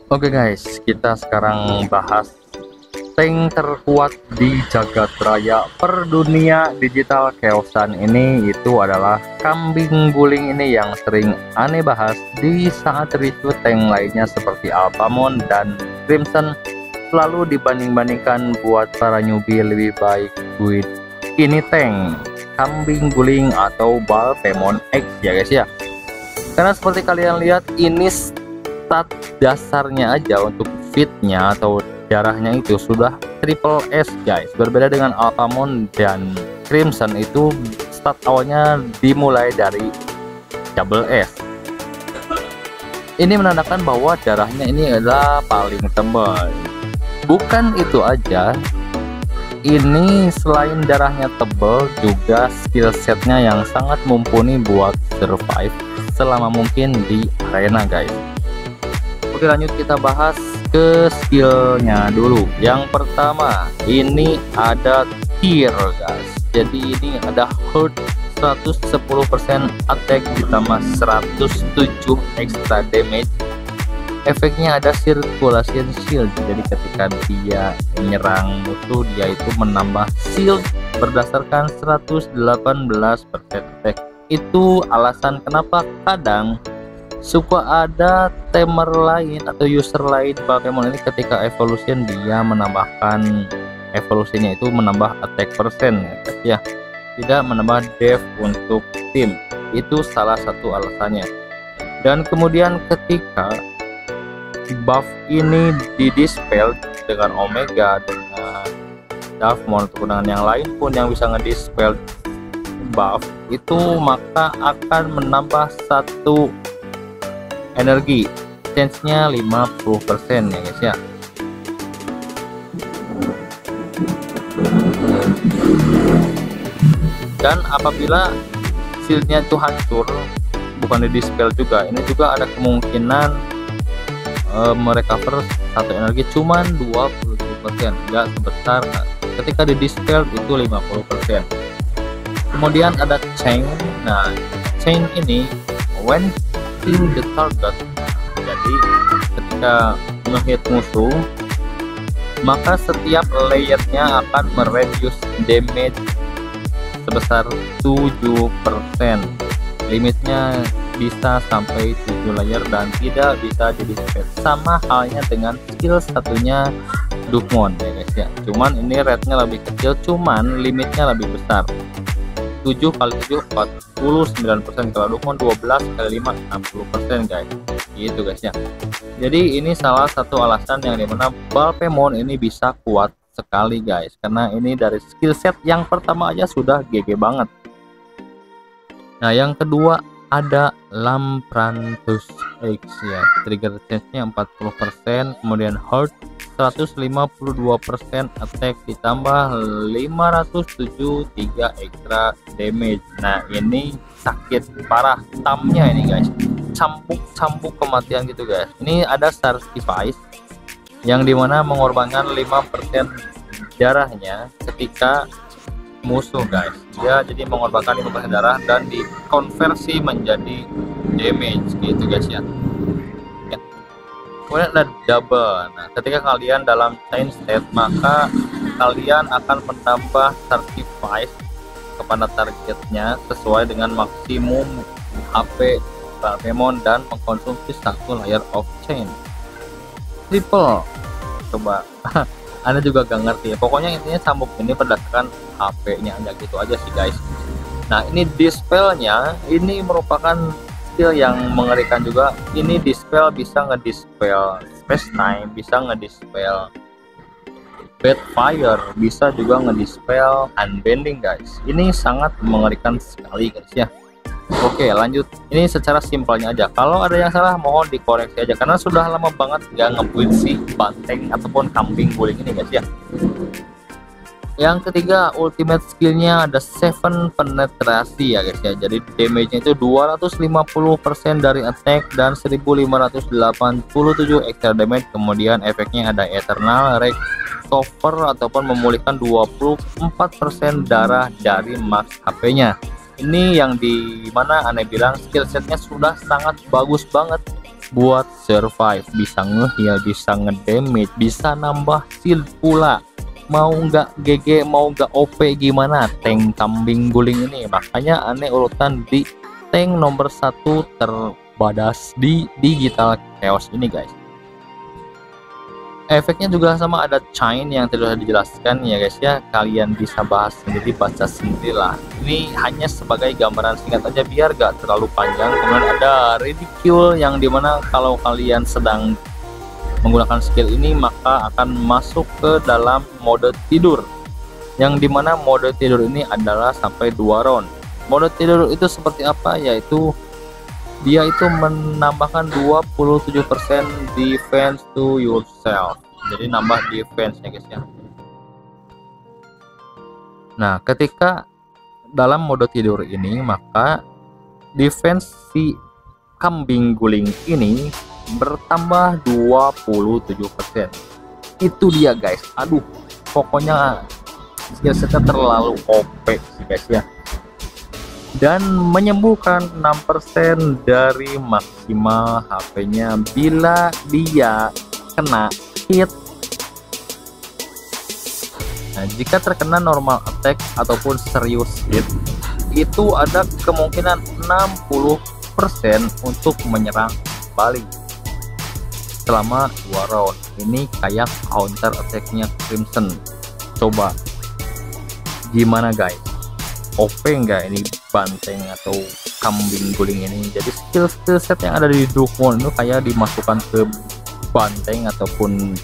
Oke guys, kita sekarang bahas tank terkuat di jagat raya per dunia digital chaosan ini, itu adalah kambing guling ini yang sering aneh bahas di saat review tank lainnya seperti Alphamon dan Crimson. Selalu dibanding-bandingkan buat para newbie lebih baik duit ini tank kambing guling atau Balpemon X ya guys ya. Karena seperti kalian lihat, ini stat dasarnya aja untuk fitnya atau darahnya itu sudah triple S guys. Berbeda dengan Alphamon dan Crimson, itu stat awalnya dimulai dari double S. Ini menandakan bahwa darahnya ini adalah paling tebal. Bukan itu aja, ini selain darahnya tebal, juga skill setnya yang sangat mumpuni buat survive selama mungkin di arena guys. Oke, lanjut kita bahas ke skillnya dulu. Yang pertama, ini ada tier guys. Jadi ini ada hurt 110%, attack ditambah 107 extra damage. Efeknya ada circulation shield, jadi ketika dia menyerang musuh, dia itu menambah shield berdasarkan 118% attack. Itu alasan kenapa kadang suka ada tamer lain atau user lain Pokemon ini ketika evolution dia menambahkan evolusinya itu menambah attack persen ya, tidak menambah def untuk tim. Itu salah satu alasannya. Dan kemudian ketika buff ini di dispel dengan Omega, dengan Davmon ataupun dengan yang lain pun yang bisa ngedispel buff itu, maka akan menambah satu energi, chance-nya 50% ya guys ya. Dan apabila shieldnya itu hancur, bukan di dispel juga, ini juga ada kemungkinan merecover satu energi cuman 20%, enggak sebesar ketika di dispel itu 50%. Kemudian ada chain. Nah, chain ini when hitting the target, jadi ketika ngehit musuh maka setiap layernya akan mereduce damage sebesar 7%. Limitnya bisa sampai 7 layer dan tidak bisa jadi spell. Sama halnya dengan skill satunya Dugmon ya guys ya. Cuman ini rate-nya lebih kecil, cuman limitnya lebih besar. 7 kali 7 49%, kalau Dugmon 12 kali 5 60% guys. Gitu guys ya. Jadi ini salah satu alasan yang dimana Balpemon ini bisa kuat sekali guys, karena ini dari skill set yang pertama aja sudah GG banget. Nah, yang kedua ada Lamprantus X ya, trigger chance-nya 40%, kemudian heart 152%, attack ditambah 573 extra damage. Nah, ini sakit parah tamnya ini guys, cambuk kematian gitu guys. Ini ada sacrifice yang dimana mengorbankan 5% darahnya ketika musuh guys. Dia jadi mengorbankan 5% darah dan dikonversi menjadi damage gitu guys ya. Kemudian ada double. Nah, ketika kalian dalam chain state, maka kalian akan menambah sacrifice kepada targetnya sesuai dengan maksimum HP Balpemon dan mengkonsumsi satu layer of chain. Triple, coba Anda juga gak ngerti ya. Pokoknya intinya cambuk ini berdasarkan HP-nya aja gitu aja sih guys. Nah, ini dispelnya ini merupakan skill yang mengerikan juga. Ini dispel bisa ngedispel space time, bisa ngedispel bad fire, bisa juga ngedispel unbending guys. Ini sangat mengerikan sekali guys ya. Oke, lanjut. Ini secara simpelnya aja. Kalau ada yang salah mohon dikoreksi aja, karena sudah lama banget nggak nge-build si banteng ataupun kambing guling ini guys ya. Yang ketiga, ultimate skillnya ada 7 penetrasi ya guys ya. Jadi damage-nya itu 250% dari attack dan 1587 extra damage. Kemudian efeknya ada eternal recover ataupun memulihkan 24% darah dari max HP-nya. Ini yang di mana aneh bilang skill setnya sudah sangat bagus banget buat survive, bisa nge-heal, bisa ngedamage, bisa nambah shield pula. Mau nggak GG, mau nggak OP gimana tank kambing guling ini. Makanya aneh urutan di tank nomor 1 terbadas di Digital Chaos ini guys. Efeknya juga sama, ada chain yang tidak dijelaskan ya guys ya, kalian bisa bahas sendiri, baca sendirilah. Ini hanya sebagai gambaran singkat aja biar gak terlalu panjang. Kemudian ada ridicule yang dimana kalau kalian sedang menggunakan skill ini maka akan masuk ke dalam mode tidur, yang dimana mode tidur ini adalah sampai 2 round. Mode tidur itu seperti apa, yaitu dia itu menambahkan 27% defense to yourself, jadi nambah defense ya guys ya. Nah, ketika dalam mode tidur ini maka defense si kambing guling ini bertambah 27%. Itu dia guys, aduh pokoknya skillsetnya terlalu OP sih guys ya, dan menyembuhkan 6% dari maksimal HP-nya bila dia kena hit. Nah, jika terkena normal attack ataupun serius hit, itu ada kemungkinan 60% untuk menyerang balik selama 2 round. Ini kayak counter attack-nya Crimson. Coba gimana guys, OP enggak ini banteng atau kambing guling ini? Jadi skill set yang ada di Dukmon itu kayak dimasukkan ke banteng ataupun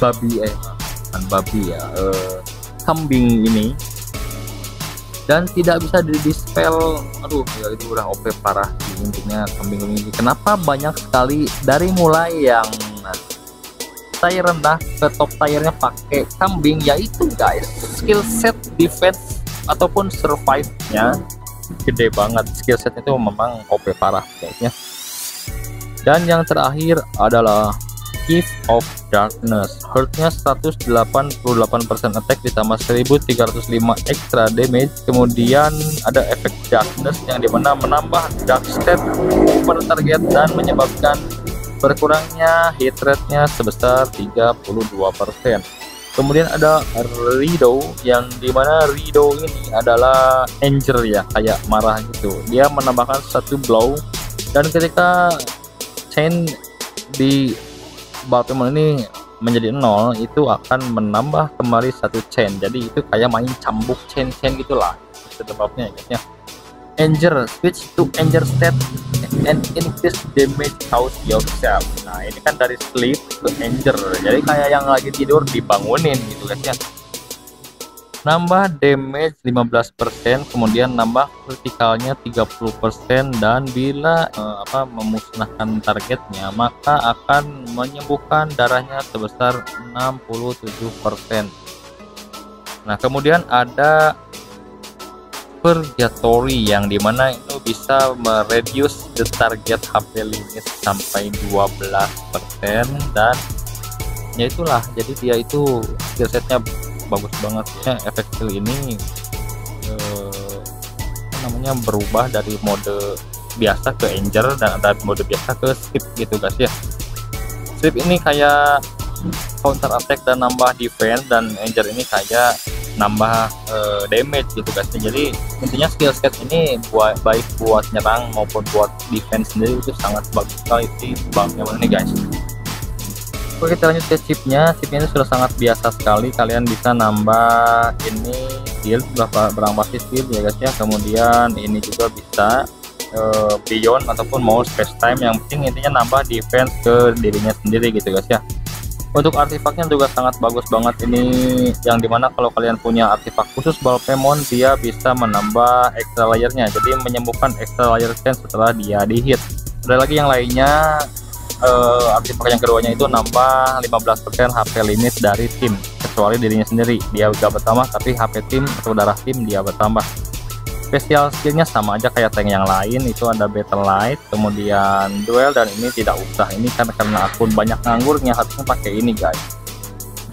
babi, bukan babi ya, kambing ini, dan tidak bisa di dispel. Aduh ya, itu udah OP parah sih intinya kambing guling ini. Kenapa banyak sekali dari mulai yang tier rendah ke top tiernya pakai kambing, yaitu guys skill set defense ataupun survive-nya gede banget. Skill set itu memang OP parah kayaknya. Dan yang terakhir adalah Gift of Darkness, hurt-nya 188% attack ditambah 1305 extra damage. Kemudian ada efek Darkness yang dimana menambah dark stat per target dan menyebabkan berkurangnya hit rate-nya sebesar 32%. Kemudian ada Rido yang dimana Rido ini adalah anger ya, kayak marah gitu. Dia menambahkan 1 blow, dan ketika chain di Baltimore ini menjadi 0 itu akan menambah kembali 1 chain. Jadi itu kayak main cambuk chain gitulah sebabnya ya. Anger, switch to anger state and increase damage house yourself. Nah ini kan dari sleep ke anger, jadi kayak yang lagi tidur dibangunin gitu guys ya. Nambah damage 15%, kemudian nambah kritikalnya 30%, dan bila memusnahkan targetnya maka akan menyembuhkan darahnya sebesar 67%. Nah kemudian ada Purgatory yang dimana itu bisa mereduce the target HP limit sampai 12%, dan ya itulah, jadi dia itu skillsetnya bagus banget ya. Efek skill ini berubah dari mode biasa ke Anger, dan ada mode biasa ke Sweep gitu guys ya. Sweep ini kayak counter attack dan nambah defense, dan Anger ini kayak nambah damage gitu guys. Jadi intinya skill set ini baik buat nyerang maupun buat defense sendiri itu sangat bagus sekali sih bangnya ini guys. Oke, kita lanjut ke chipnya. Chipnya ini sudah sangat biasa sekali, kalian bisa nambah ini shield berapa sih shield ya guys ya. Kemudian ini juga bisa beyond ataupun mau space time, yang penting intinya nambah defense ke dirinya sendiri gitu guys ya. Untuk artefaknya juga sangat bagus banget ini, yang dimana kalau kalian punya artefak khusus Balpemon dia bisa menambah extra layernya, jadi menyembuhkan extra layer chain setelah dia di hit. Ada lagi yang lainnya, artefak yang keduanya itu nambah 15% HP limit dari tim, kecuali dirinya sendiri dia gak bertambah, tapi HP tim atau darah tim dia bertambah. Spesial skillnya sama aja kayak tank yang lain, itu ada Battle Light, kemudian Duel, dan ini tidak usah, ini kan karena akun banyak nganggurnya harusnya pakai ini guys.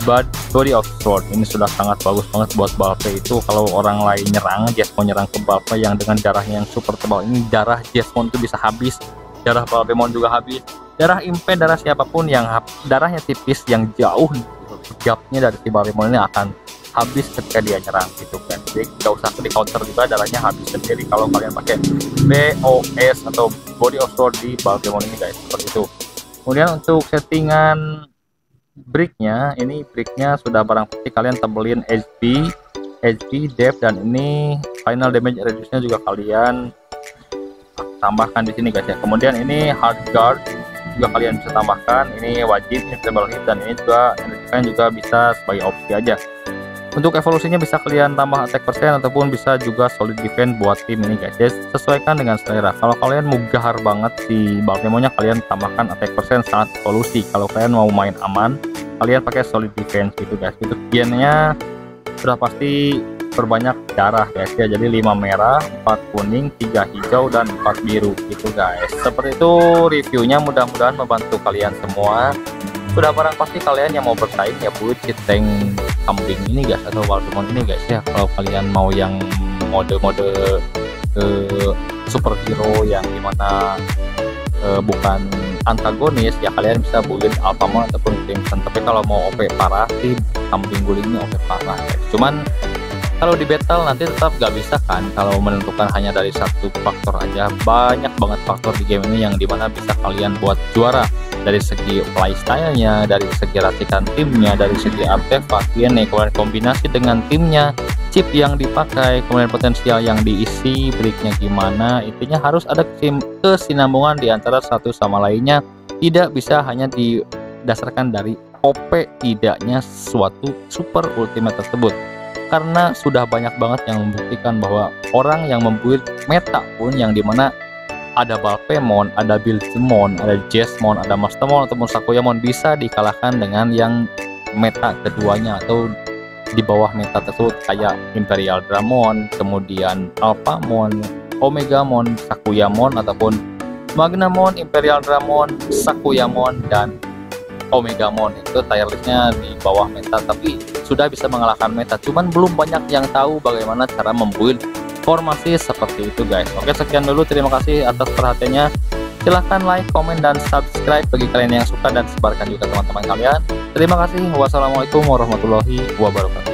Body of Sword ini sudah sangat bagus banget buat Balpe. Itu kalau orang lain nyerang, Jesmon nyerang ke Balpe yang dengan darahnya yang super tebal ini, darah Jesmon itu bisa habis, darah Balpemon juga habis. darah impe, darah siapapun yang darahnya tipis, yang jauh gapnya dari si Baltimore ini akan habis ketika dia nyerang gitu kan. Jadi nggak usah di counter juga, darahnya habis sendiri kalau kalian pakai BOS atau Body of Sword di Baltimore ini guys, seperti itu. Kemudian untuk settingan bricknya, ini bricknya sudah barang pasti kalian tebelin HP, depth, dan ini final damage reduce-nya juga kalian tambahkan di sini guys ya. Kemudian ini hard guard juga kalian bisa tambahkan, ini wajib invisible hit, dan ini juga kalian juga bisa sebagai opsi aja. Untuk evolusinya bisa kalian tambah attack persen ataupun bisa juga solid defense buat tim ini guys. Jadi sesuaikan dengan selera. Kalau kalian mau gahar banget si Baltimore-nya, kalian tambahkan attack persen sangat evolusi. Kalau kalian mau main aman, kalian pakai solid defense gitu guys. Itu gennya sudah pasti berbanyak darah guys ya. Jadi 5 merah, 4 kuning, 3 hijau, dan 4 biru gitu guys. Seperti itu reviewnya, mudah-mudahan membantu kalian semua. Sudah barang pasti kalian yang mau bersaing ya buat si tank kambing ini guys, atau Baltimore ini guys ya. Kalau kalian mau yang mode-mode superhero yang dimana bukan antagonis ya, kalian bisa build Alphamon ataupun Crimson. Tapi kalau mau OP parah sih kambing guling ini OP parah guys. Cuman kalau di battle nanti tetap gak bisa kan kalau menentukan hanya dari satu faktor aja. Banyak banget faktor di game ini yang dimana bisa kalian buat juara, dari segi playstyle-nya, dari segi racikan timnya, dari segi artefak, kemudian kombinasi dengan timnya, chip yang dipakai, kemudian potensial yang diisi, breaknya gimana. Intinya harus ada kesinambungan di antara satu sama lainnya, tidak bisa hanya didasarkan dari OP tidaknya suatu super ultimate tersebut. Karena sudah banyak banget yang membuktikan bahwa orang yang membuild meta pun yang dimana ada Balpemon, ada Billsmon, ada Jesmon, ada Mastermon ataupun Sakuyamon bisa dikalahkan dengan yang meta keduanya atau di bawah meta tersebut, kayak Imperial Dramon, kemudian Alphamon, Omegamon, Sakuyamon ataupun Magnamon, Imperial Dramon, Sakuyamon, dan Omegamon. Itu tier listnya di bawah meta tapi sudah bisa mengalahkan meta, cuman belum banyak yang tahu bagaimana cara membuild formasi seperti itu guys. Oke, sekian dulu, terima kasih atas perhatiannya. Silahkan like, komen, dan subscribe bagi kalian yang suka, dan sebarkan juga teman-teman kalian. Terima kasih. Wassalamualaikum warahmatullahi wabarakatuh.